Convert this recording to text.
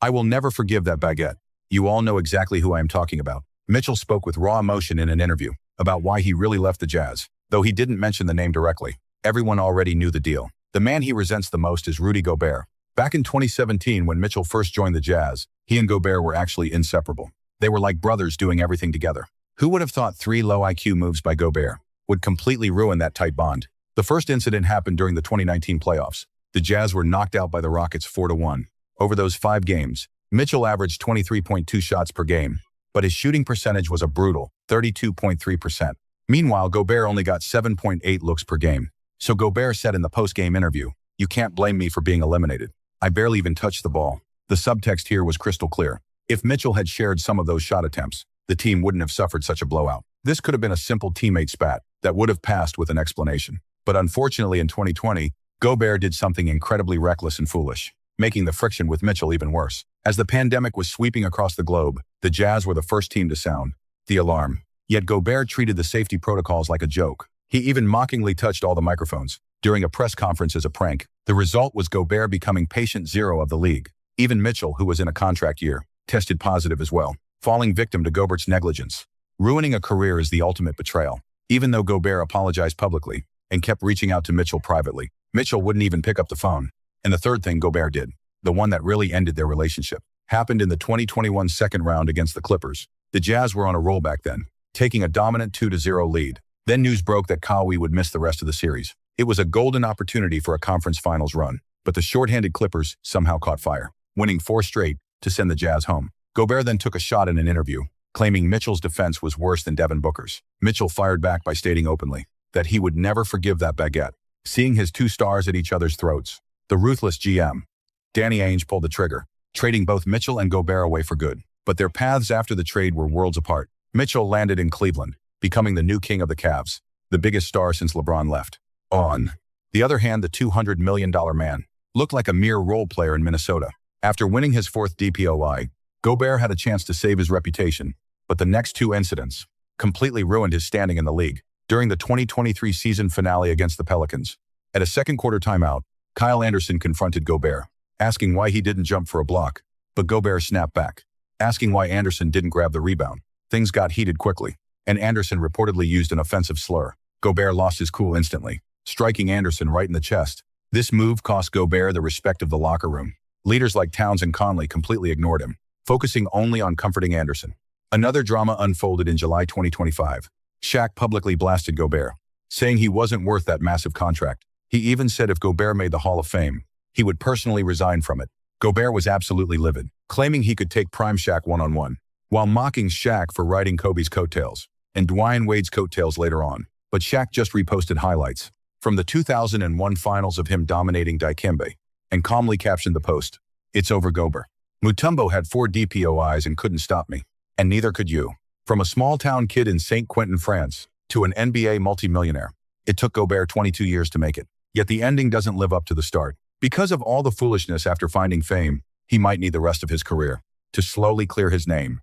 I will never forgive that baguette. You all know exactly who I am talking about. Mitchell spoke with raw emotion in an interview about why he really left the Jazz. Though he didn't mention the name directly, everyone already knew the deal. The man he resents the most is Rudy Gobert. Back in 2017, when Mitchell first joined the Jazz, he and Gobert were actually inseparable. They were like brothers doing everything together. Who would have thought 3 low IQ moves by Gobert would completely ruin that tight bond? The first incident happened during the 2019 playoffs. The Jazz were knocked out by the Rockets 4-1. Over those 5 games, Mitchell averaged 23.2 shots per game, but his shooting percentage was a brutal 32.3%. Meanwhile, Gobert only got 7.8 looks per game. So Gobert said in the post-game interview, "You can't blame me for being eliminated. I barely even touched the ball." The subtext here was crystal clear. If Mitchell had shared some of those shot attempts, the team wouldn't have suffered such a blowout. This could have been a simple teammate spat that would have passed with an explanation. But unfortunately in 2020, Gobert did something incredibly reckless and foolish, making the friction with Mitchell even worse. As the pandemic was sweeping across the globe, the Jazz were the first team to sound the alarm. Yet Gobert treated the safety protocols like a joke. He even mockingly touched all the microphones during a press conference as a prank. The result was Gobert becoming patient zero of the league. Even Mitchell, who was in a contract year, tested positive as well, falling victim to Gobert's negligence. Ruining a career is the ultimate betrayal. Even though Gobert apologized publicly and kept reaching out to Mitchell privately, Mitchell wouldn't even pick up the phone. And the third thing Gobert did, the one that really ended their relationship, happened in the 2021 second round against the Clippers. The Jazz were on a roll back then, taking a dominant 2-0 lead. Then news broke that Kawhi would miss the rest of the series. It was a golden opportunity for a conference finals run, but the shorthanded Clippers somehow caught fire, winning 4 straight to send the Jazz home. Gobert then took a shot in an interview, claiming Mitchell's defense was worse than Devin Booker's. Mitchell fired back by stating openly that he would never forgive that baguette. Seeing his 2 stars at each other's throats, the ruthless GM, Danny Ainge, pulled the trigger, trading both Mitchell and Gobert away for good. But their paths after the trade were worlds apart. Mitchell landed in Cleveland, becoming the new king of the Cavs, the biggest star since LeBron left. On the other hand, the $200 million man looked like a mere role player in Minnesota. After winning his 4th DPOY, Gobert had a chance to save his reputation, but the next 2 incidents completely ruined his standing in the league. During the 2023 season finale against the Pelicans, at a second-quarter timeout, Kyle Anderson confronted Gobert, asking why he didn't jump for a block, but Gobert snapped back, asking why Anderson didn't grab the rebound. Things got heated quickly, and Anderson reportedly used an offensive slur. Gobert lost his cool instantly, striking Anderson right in the chest. This move cost Gobert the respect of the locker room. Leaders like Towns and Conley completely ignored him, focusing only on comforting Anderson. Another drama unfolded in July 2025. Shaq publicly blasted Gobert, saying he wasn't worth that massive contract. He even said if Gobert made the Hall of Fame, he would personally resign from it. Gobert was absolutely livid, claiming he could take prime Shaq one-on-one, while mocking Shaq for riding Kobe's coattails and Dwyane Wade's coattails later on. But Shaq just reposted highlights from the 2001 finals of him dominating Dikembe and calmly captioned the post, "It's over, Gobert. Mutombo had 4 DPOIs and couldn't stop me, and neither could you." From a small-town kid in St. Quentin, France, to an NBA multimillionaire, it took Gobert 22 years to make it. Yet the ending doesn't live up to the start. Because of all the foolishness after finding fame, he might need the rest of his career to slowly clear his name.